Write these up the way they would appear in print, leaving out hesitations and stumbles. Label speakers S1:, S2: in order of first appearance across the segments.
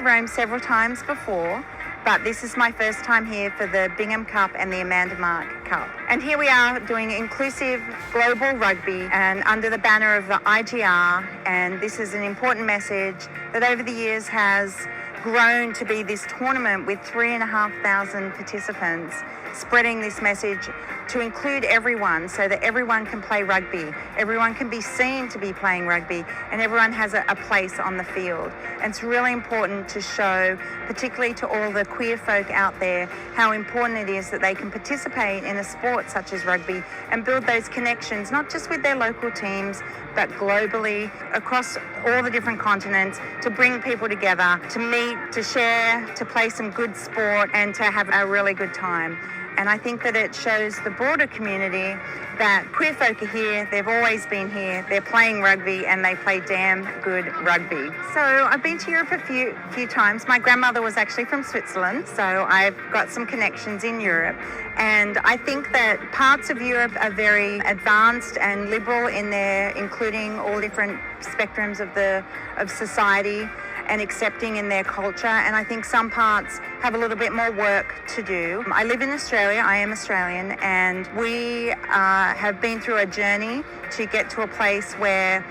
S1: to Rome several times before, but this is my first time here for the Bingham Cup and the Amanda Mark Cup. And here we are doing inclusive global rugby and under the banner of the IGR, and this is an important message that over the years has grown to be this tournament with 3,500 participants, spreading this message to include everyone so that everyone can play rugby, everyone can be seen to be playing rugby, and everyone has a place on the field. And it's really important to show, particularly to all the queer folk out there, how important it is that they can participate in a sport such as rugby and build those connections, not just with their local teams, but globally, across all the different continents, to bring people together, to meet, to share, to play some good sport, and to have a really good time. And I think that it shows the broader community that queer folk are here, they've always been here, they're playing rugby, and they play damn good rugby. So I've been to Europe a few times. My grandmother was actually from Switzerland, so I've got some connections in Europe. And I think that parts of Europe are very advanced and liberal in their including all different spectrums of society and accepting in their culture, and I think some parts have a little bit more work to do. I live in Australia, I am Australian, and we have been through a journey to get to a place where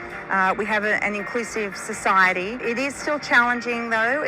S1: we have an inclusive society. It is still challenging though,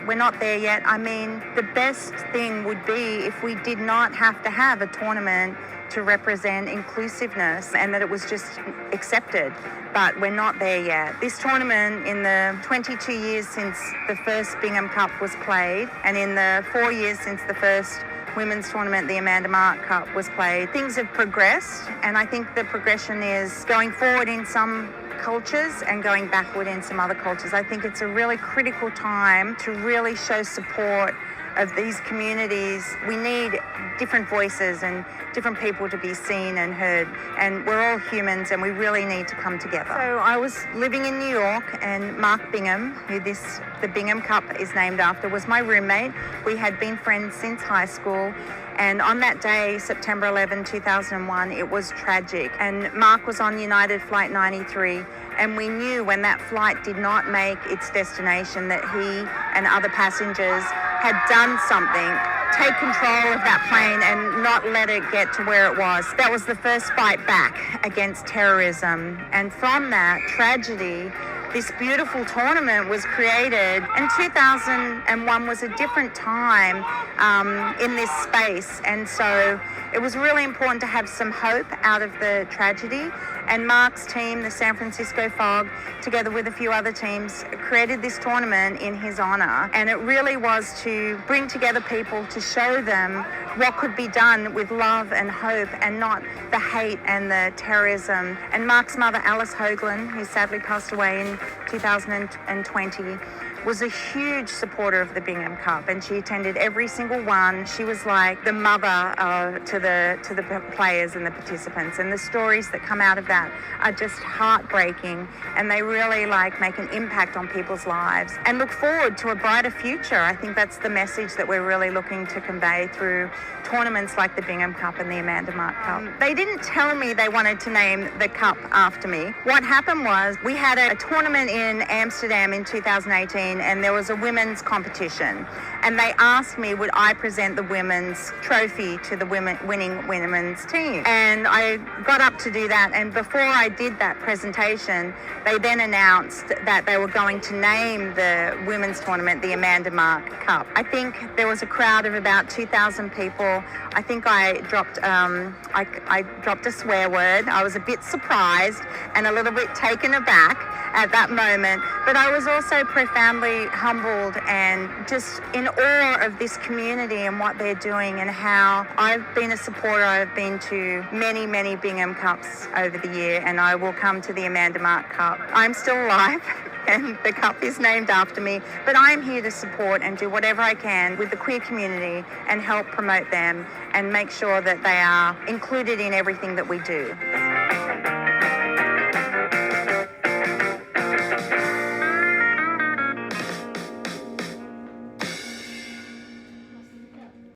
S1: we're not there yet. I mean, the best thing would be if we did not have to have a tournament to represent inclusiveness and that it was just accepted, but we're not there yet. This tournament, in the 22 years since the first Bingham Cup was played, and in the 4 years since the first women's tournament, the Amanda Mark Cup, was played, things have progressed, and I think the progression is going forward in some cultures and going backward in some other cultures. I think it's a really critical time to really show support of these communities. We need different voices and different people to be seen and heard, and we're all humans and we really need to come together. So I was living in New York, and Mark Bingham, who the Bingham Cup is named after, was my roommate. We had been friends since high school, and on that day, September 11, 2001, it was tragic. And Mark was on United Flight 93, and we knew when that flight did not make its destination that he and other passengers had done something, take control of that plane and not let it get to where it was. That was the first fight back against terrorism. And from that tragedy, this beautiful tournament was created, and 2001 was a different time in this space. And so it was really important to have some hope out of the tragedy. And Mark's team, the San Francisco Fog, together with a few other teams, created this tournament in his honor. And it really was to bring together people to show them what could be done with love and hope and not the hate and the terrorism. And Mark's mother, Alice Hoagland, who sadly passed away in 2020, was a huge supporter of the Bingham Cup, and she attended every single one. She was like the mother to the players and the participants, and the stories that come out of that are just heartbreaking, and they really make an impact on people's lives and look forward to a brighter future. I think that's the message that we're really looking to convey through tournaments like the Bingham Cup and the Amanda Mark Cup. They didn't tell me they wanted to name the cup after me. What happened was we had a tournament in Amsterdam in 2018, and there was a women's competition, and they asked me would I present the women's trophy to the winning women's team, and I got up to do that. And before I did that presentation, they then announced that they were going to name the women's tournament the Amanda Mark Cup. I think there was a crowd of about 2,000 people. I think I dropped a swear word. I was a bit surprised and a little bit taken aback at that moment, but I was also profoundly humbled and just in awe of this community and what they're doing, and how I've been a supporter. I've been to many, many Bingham Cups over the year, and I will come to the Amanda Mark Cup. I'm still alive and the cup is named after me, but I'm here to support and do whatever I can with the queer community and help promote them and make sure that they are included in everything that we do.